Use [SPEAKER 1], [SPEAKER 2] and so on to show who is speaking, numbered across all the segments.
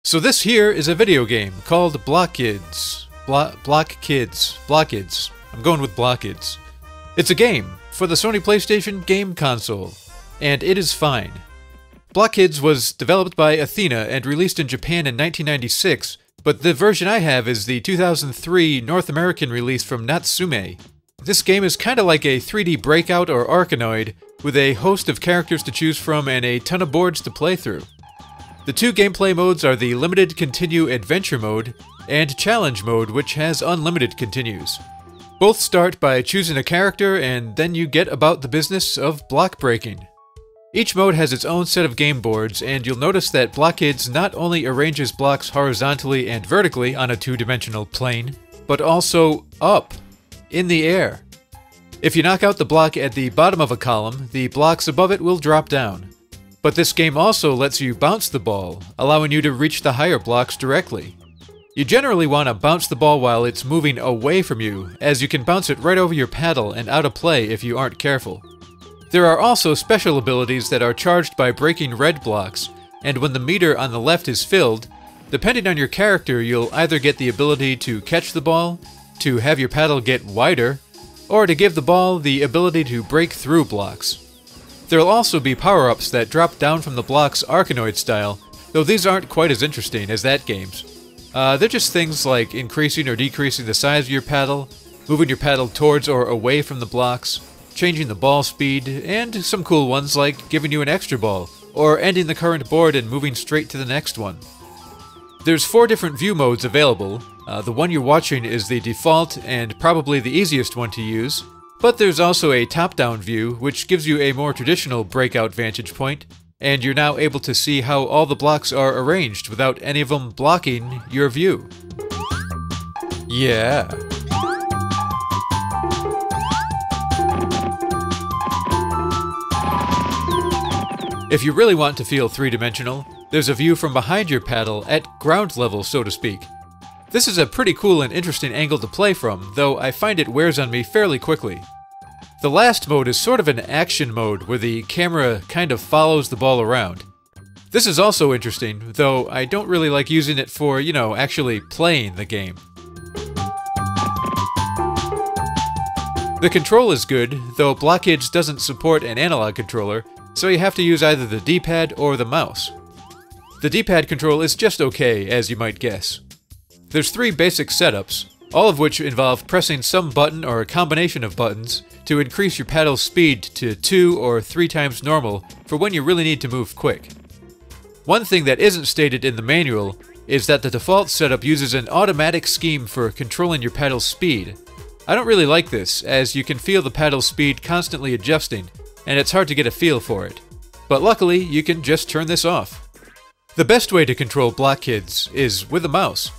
[SPEAKER 1] So this here is a video game called Blockids. Blockids. I'm going with Blockids. It's a game for the Sony PlayStation game console, and it is fine. Blockids was developed by Athena and released in Japan in 1996, but the version I have is the 2003 North American release from Natsume. This game is kinda like a 3D Breakout or Arkanoid, with a host of characters to choose from and a ton of boards to play through. The two gameplay modes are the Limited Continue Adventure mode and Challenge mode, which has unlimited continues. Both start by choosing a character, and then you get about the business of block breaking. Each mode has its own set of game boards, and you'll notice that Blockids not only arranges blocks horizontally and vertically on a two-dimensional plane, but also up, in the air. If you knock out the block at the bottom of a column, the blocks above it will drop down. But this game also lets you bounce the ball, allowing you to reach the higher blocks directly. You generally want to bounce the ball while it's moving away from you, as you can bounce it right over your paddle and out of play if you aren't careful. There are also special abilities that are charged by breaking red blocks, and when the meter on the left is filled, depending on your character, you'll either get the ability to catch the ball, to have your paddle get wider, or to give the ball the ability to break through blocks. There'll also be power-ups that drop down from the blocks Arkanoid style, though these aren't quite as interesting as that game's. They're just things like increasing or decreasing the size of your paddle, moving your paddle towards or away from the blocks, changing the ball speed, and some cool ones like giving you an extra ball, or ending the current board and moving straight to the next one. There's 4 different view modes available. The one you're watching is the default and probably the easiest one to use, but there's also a top-down view which gives you a more traditional Breakout vantage point, and you're now able to see how all the blocks are arranged without any of them blocking your view. Yeah. If you really want to feel three-dimensional, there's a view from behind your paddle at ground level, so to speak. This is a pretty cool and interesting angle to play from, though I find it wears on me fairly quickly. The last mode is sort of an action mode where the camera kind of follows the ball around. This is also interesting, though I don't really like using it for, actually playing the game. The control is good, though Blockids doesn't support an analog controller, so you have to use either the D-pad or the mouse. The D-pad control is just okay, as you might guess. There's 3 basic setups, all of which involve pressing some button or a combination of buttons to increase your paddle's speed to 2 or 3 times normal for when you really need to move quick. One thing that isn't stated in the manual is that the default setup uses an automatic scheme for controlling your paddle's speed. I don't really like this, as you can feel the paddle's speed constantly adjusting, and it's hard to get a feel for it. But luckily, you can just turn this off. The best way to control Blockids is with a mouse.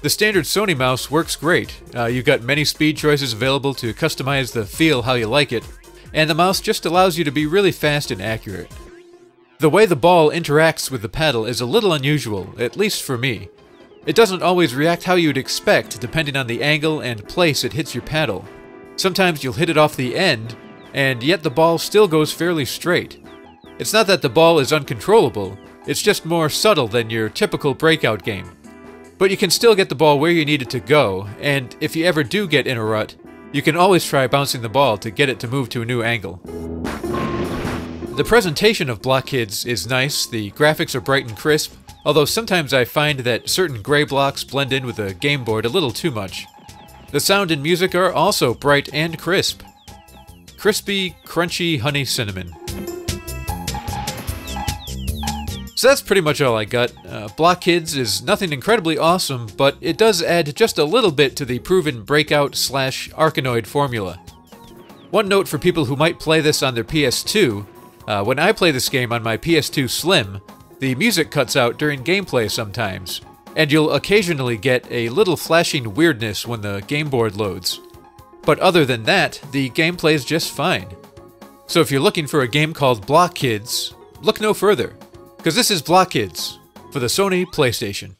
[SPEAKER 1] The standard Sony mouse works great. You've got many speed choices available to customize the feel how you like it, and the mouse just allows you to be really fast and accurate. The way the ball interacts with the paddle is a little unusual, at least for me. It doesn't always react how you'd expect, depending on the angle and place it hits your paddle. Sometimes you'll hit it off the end, and yet the ball still goes fairly straight. It's not that the ball is uncontrollable, it's just more subtle than your typical Breakout game. But you can still get the ball where you need it to go, and if you ever do get in a rut, you can always try bouncing the ball to get it to move to a new angle. The presentation of Blockids is nice, the graphics are bright and crisp, although sometimes I find that certain gray blocks blend in with the game board a little too much. The sound and music are also bright and crisp. Crispy, crunchy honey cinnamon. So that's pretty much all I got. Blockids is nothing incredibly awesome, but it does add just a little bit to the proven Breakout/Arkanoid formula. One note for people who might play this on their PS2, when I play this game on my PS2 Slim, the music cuts out during gameplay sometimes, and you'll occasionally get a little flashing weirdness when the game board loads. But other than that, the gameplay is just fine. So if you're looking for a game called Blockids, look no further, because this is Blockids for the Sony PlayStation.